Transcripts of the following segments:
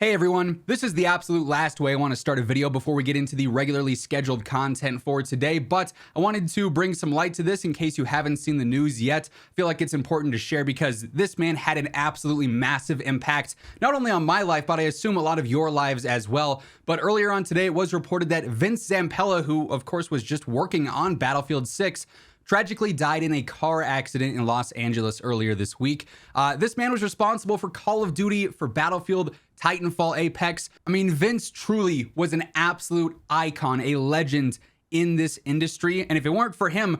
Hey everyone, this is the absolute last way I want to start a video before we get into the regularly scheduled content for today, but I wanted to bring some light to this in case you haven't seen the news yet. I feel like it's important to share because this man had an absolutely massive impact, not only on my life, but I assume a lot of your lives as well. But earlier on today, it was reported that Vince Zampella, who of course was just working on Battlefield 6, tragically died in a car accident in Los Angeles earlier this week. This man was responsible for Call of Duty, for Battlefield, Titanfall, Apex. I mean, Vince truly was an absolute icon, a legend in this industry. And if it weren't for him,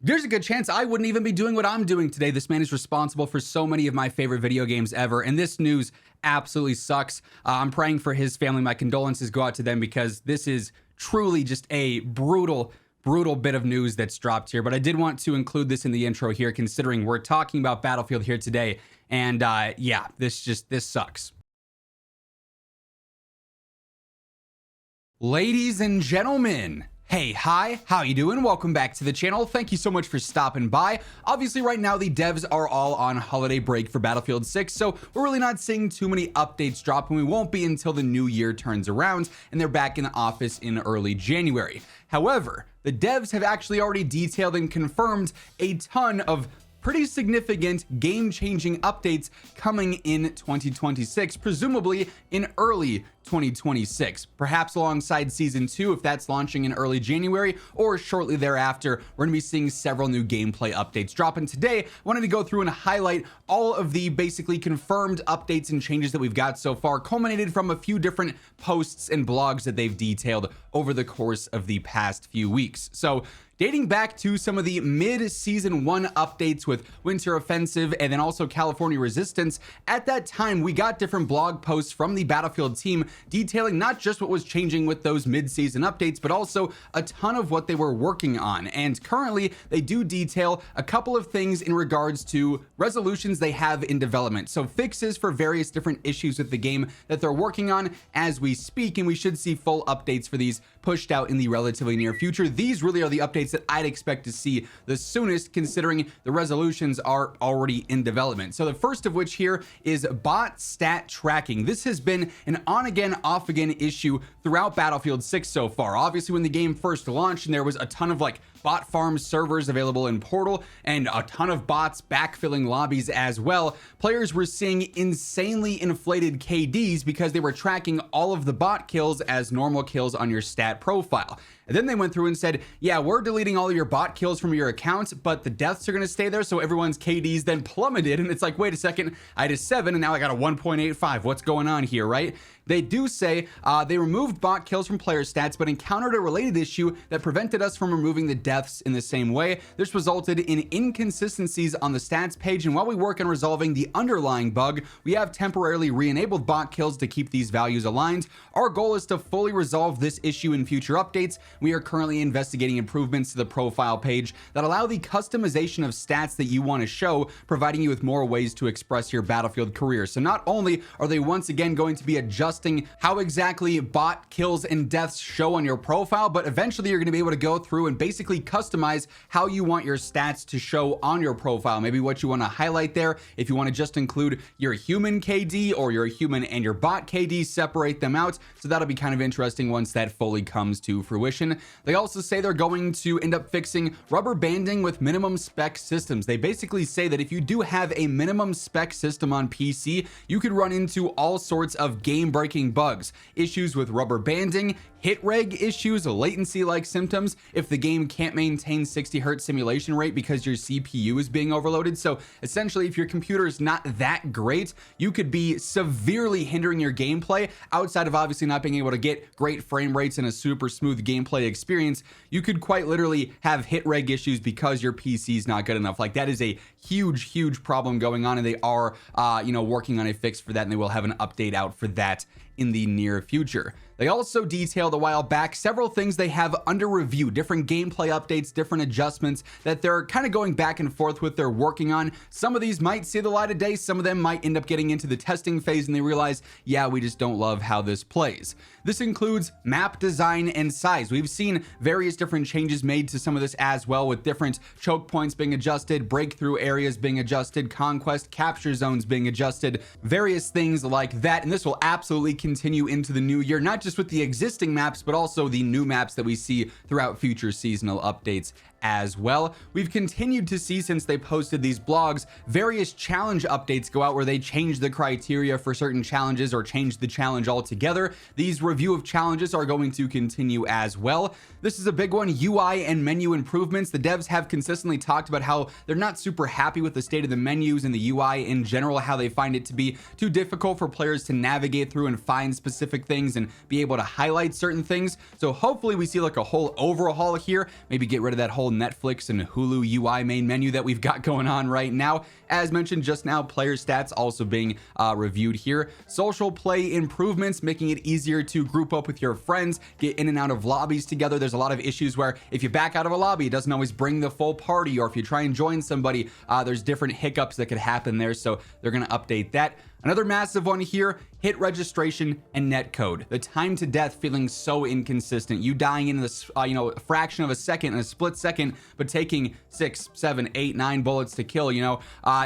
there's a good chance I wouldn't even be doing what I'm doing today. This man is responsible for so many of my favorite video games ever. And this news absolutely sucks. I'm praying for his family. My condolences go out to them because this is truly just a brutal bit of news that's dropped here, but I did want to include this in the intro here, considering we're talking about Battlefield here today. And yeah, this sucks. Ladies and gentlemen, hey, hi, how you doing? Welcome back to the channel. Thank you so much for stopping by. Obviously, right now, the devs are all on holiday break for Battlefield 6, so we're really not seeing too many updates drop, and we won't be until the new year turns around, and they're back in the office in early January. However, the devs have actually already detailed and confirmed a ton of pretty significant game-changing updates coming in 2026, presumably in early 2026, perhaps alongside season 2 if that's launching in early January, or shortly thereafter. We're gonna be seeing several new gameplay updates drop, and today I wanted to go through and highlight all of the basically confirmed updates and changes that we've got so far, culminated from a few different posts and blogs that they've detailed over the course of the past few weeks. So dating back to some of the mid-season 1 updates with Winter Offensive and then also California Resistance, at that time we got different blog posts from the Battlefield team detailing not just what was changing with those mid-season updates, but also a ton of what they were working on. And currently they do detail a couple of things in regards to resolutions they have in development, so fixes for various different issues with the game that they're working on as we speak, and we should see full updates for these pushed out in the relatively near future. These really are the updates that I'd expect to see the soonest, considering the resolutions are already in development. So the first of which here is bot stat tracking. This has been an on-again, off-again issue throughout Battlefield 6 so far. Obviously, when the game first launched and there was a ton of bot farm servers available in Portal and a ton of bots backfilling lobbies as well, players were seeing insanely inflated KDs because they were tracking all of the bot kills as normal kills on your stat profile. And then they went through and said, yeah, we're deleting all of your bot kills from your account, but the deaths are going to stay there, so everyone's KDs then plummeted. And it's like, wait a second, I had a 7 and now I got a 1.85. What's going on here, right? They do say they removed bot kills from player stats, but encountered a related issue that prevented us from removing the deaths in the same way. This resulted in inconsistencies on the stats page, and while we work on resolving the underlying bug, we have temporarily re-enabled bot kills to keep these values aligned. Our goal is to fully resolve this issue in future updates. We are currently investigating improvements to the profile page that allow the customization of stats that you want to show, providing you with more ways to express your Battlefield career. So not only are they once again going to be adjusting how exactly bot kills and deaths show on your profile, but eventually you're going to be able to go through and basically customize how you want your stats to show on your profile. Maybe what you want to highlight there, if you want to just include your human KD or your human and your bot KD, separate them out. So that'll be kind of interesting once that fully comes to fruition. They also say they're going to end up fixing rubber banding with minimum spec systems. They basically say that if you do have a minimum spec system on PC, you could run into all sorts of game-breaking bugs, issues with rubber banding, hit reg issues, latency-like symptoms, if the game can't maintain 60 hertz simulation rate because your CPU is being overloaded. So essentially, if your computer is not that great, you could be severely hindering your gameplay. Outside of obviously not being able to get great frame rates and a super smooth gameplay experience, you could quite literally have hit reg issues because your PC is not good enough. Like, that is a huge problem going on, and they are working on a fix for that, and they will have an update out for that in the near future. They also detailed a while back several things they have under review, different gameplay updates, different adjustments that they're kind of going back and forth with, they're working on. Some of these might see the light of day, some of them might end up getting into the testing phase and they realize, yeah, we just don't love how this plays. This includes map design and size. We've seen various different changes made to some of this as well, with different choke points being adjusted, breakthrough areas being adjusted, conquest capture zones being adjusted, various things like that. And this will absolutely absolutely continue into the new year, not just with the existing maps, but also the new maps that we see throughout future seasonal updates as well. We've continued to see, since they posted these blogs, various challenge updates go out where they change the criteria for certain challenges or change the challenge altogether. These review of challenges are going to continue as well. This is a big one: UI and menu improvements. The devs have consistently talked about how they're not super happy with the state of the menus and the UI in general, how they find it to be too difficult for players to navigate through and find specific things and be able to highlight certain things. So hopefully we see like a whole overhaul here, maybe get rid of that whole Netflix and Hulu UI main menu that we've got going on right now. As mentioned just now, player stats also being reviewed here. Social play improvements, making it easier to group up with your friends, get in and out of lobbies together. There's a lot of issues where if you back out of a lobby, it doesn't always bring the full party, or if you try and join somebody, there's different hiccups that could happen there. So they're going to update that. Another massive one here: hit registration and netcode. The time to death feeling so inconsistent. You dying in this, a fraction of a second, in a split second, but taking 6, 7, 8, 9 bullets to kill,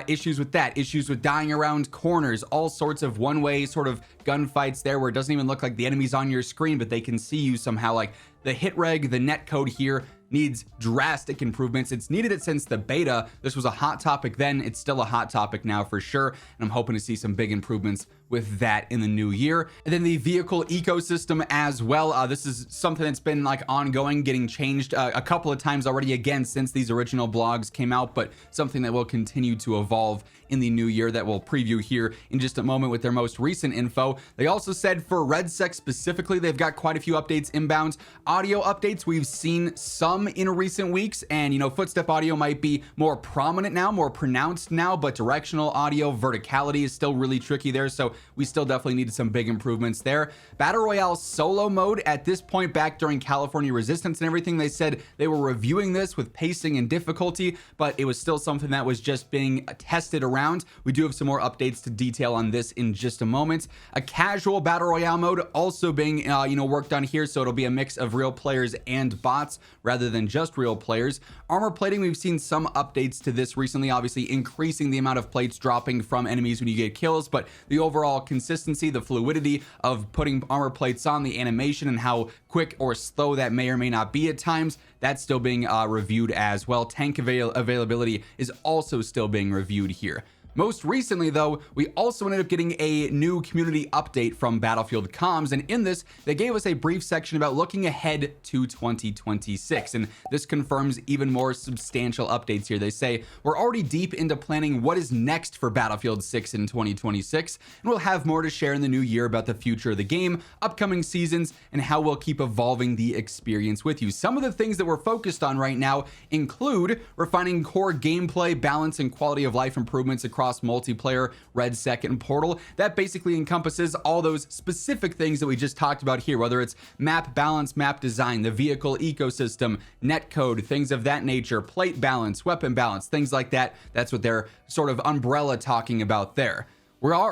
issues with that, issues with dying around corners, all sorts of one-way sort of gunfights there where it doesn't even look like the enemy's on your screen, but they can see you somehow. Like the hit reg, the netcode here needs drastic improvements. It's needed it since the beta. This was a hot topic then. It's still a hot topic now for sure. And I'm hoping to see some big improvements with that in the new year. And then the vehicle ecosystem as well. This is something that's been like ongoing, getting changed a couple of times already, again, since these original blogs came out, but something that will continue to evolve in the new year that we'll preview here in just a moment with their most recent info. They also said for REDSEC specifically, they've got quite a few updates inbound. Audio updates, we've seen some in recent weeks, and footstep audio might be more prominent now, more pronounced now, but directional audio verticality is still really tricky there, so we still definitely need some big improvements there. Battle Royale solo mode, at this point back during California Resistance and everything, they said they were reviewing this with pacing and difficulty, but it was still something that was just being tested around. We do have some more updates to detail on this in just a moment. A casual Battle Royale mode also being worked on here, so it'll be a mix of real players and bots rather than just real players. Armor plating, we've seen some updates to this recently, obviously increasing the amount of plates dropping from enemies when you get kills, but the overall consistency, the fluidity of putting armor plates on, the animation, and how quick or slow that may or may not be at times, that's still being reviewed as well. Tank availability is also still being reviewed here. Most recently, though, we also ended up getting a new community update from Battlefield Comms, and in this, they gave us a brief section about looking ahead to 2026, and this confirms even more substantial updates here. They say, we're already deep into planning what is next for Battlefield 6 in 2026, and we'll have more to share in the new year about the future of the game, upcoming seasons, and how we'll keep evolving the experience with you. Some of the things that we're focused on right now include refining core gameplay, balance, and quality of life improvements across multiplayer, REDSEC, and Portal. That basically encompasses all those specific things that we just talked about here, whether it's map balance, map design, the vehicle ecosystem, netcode, things of that nature, plate balance, weapon balance, things like that. That's what they're sort of umbrella talking about there.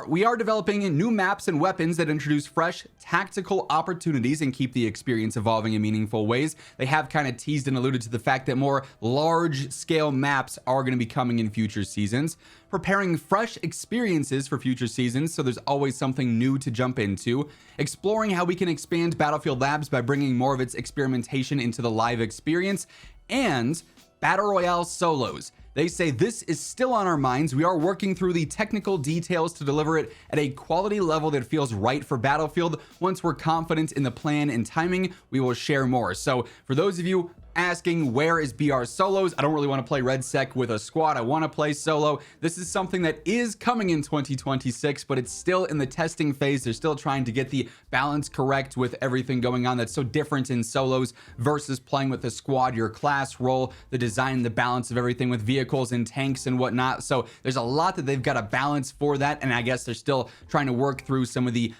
We are developing new maps and weapons that introduce fresh tactical opportunities and keep the experience evolving in meaningful ways. They have kind of teased and alluded to the fact that more large-scale maps are going to be coming in future seasons. Preparing fresh experiences for future seasons, so there's always something new to jump into. Exploring how we can expand Battlefield Labs by bringing more of its experimentation into the live experience. And Battle Royale solos. They say this is still on our minds. We are working through the technical details to deliver it at a quality level that feels right for Battlefield. Once we're confident in the plan and timing, we will share more. So for those of you asking where is BR solos, I don't really want to play REDSEC with a squad. I want to play solo. This is something that is coming in 2026, but it's still in the testing phase. They're still trying to get the balance correct with everything going on that's so different in solos versus playing with a squad, your class role, the design, the balance of everything with vehicles and tanks and whatnot. So there's a lot that they've got to balance for that, and I guess they're still trying to work through some of the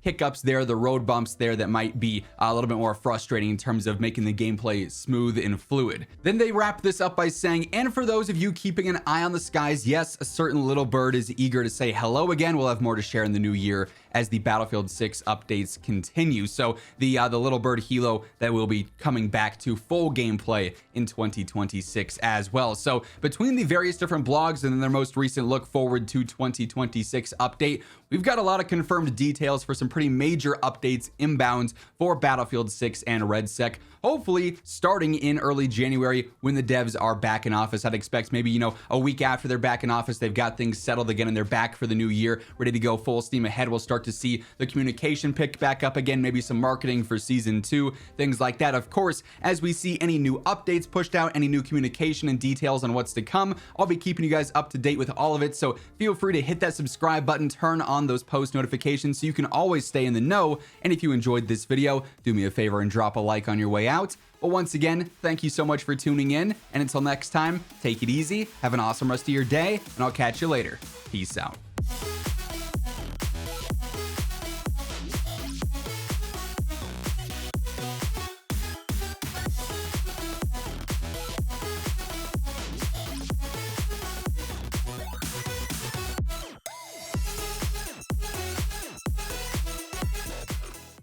hiccups there, the road bumps there that might be a little bit more frustrating in terms of making the gameplay very smooth and fluid. Then they wrap this up by saying, and for those of you keeping an eye on the skies, yes, a certain little bird is eager to say hello again. We'll have more to share in the new year as the Battlefield 6 updates continue. So the little bird helo that will be coming back to full gameplay in 2026 as well. So between the various different blogs and then their most recent look forward to 2026 update, we've got a lot of confirmed details for some pretty major updates inbound for Battlefield 6 and REDSEC. Hopefully starting in early January when the devs are back in office. I'd expect maybe, you know, a week after they're back in office, they've got things settled again and they're back for the new year, ready to go full steam ahead. We'll start to see the communication pick back up again, maybe some marketing for season 2, things like that. Of course, as we see any new updates pushed out, any new communication and details on what's to come, I'll be keeping you guys up to date with all of it. So feel free to hit that subscribe button, turn on those post notifications so you can always stay in the know. And if you enjoyed this video, do me a favor and drop a like on your way out. But once again, thank you so much for tuning in. And until next time, take it easy, have an awesome rest of your day, and I'll catch you later. Peace out.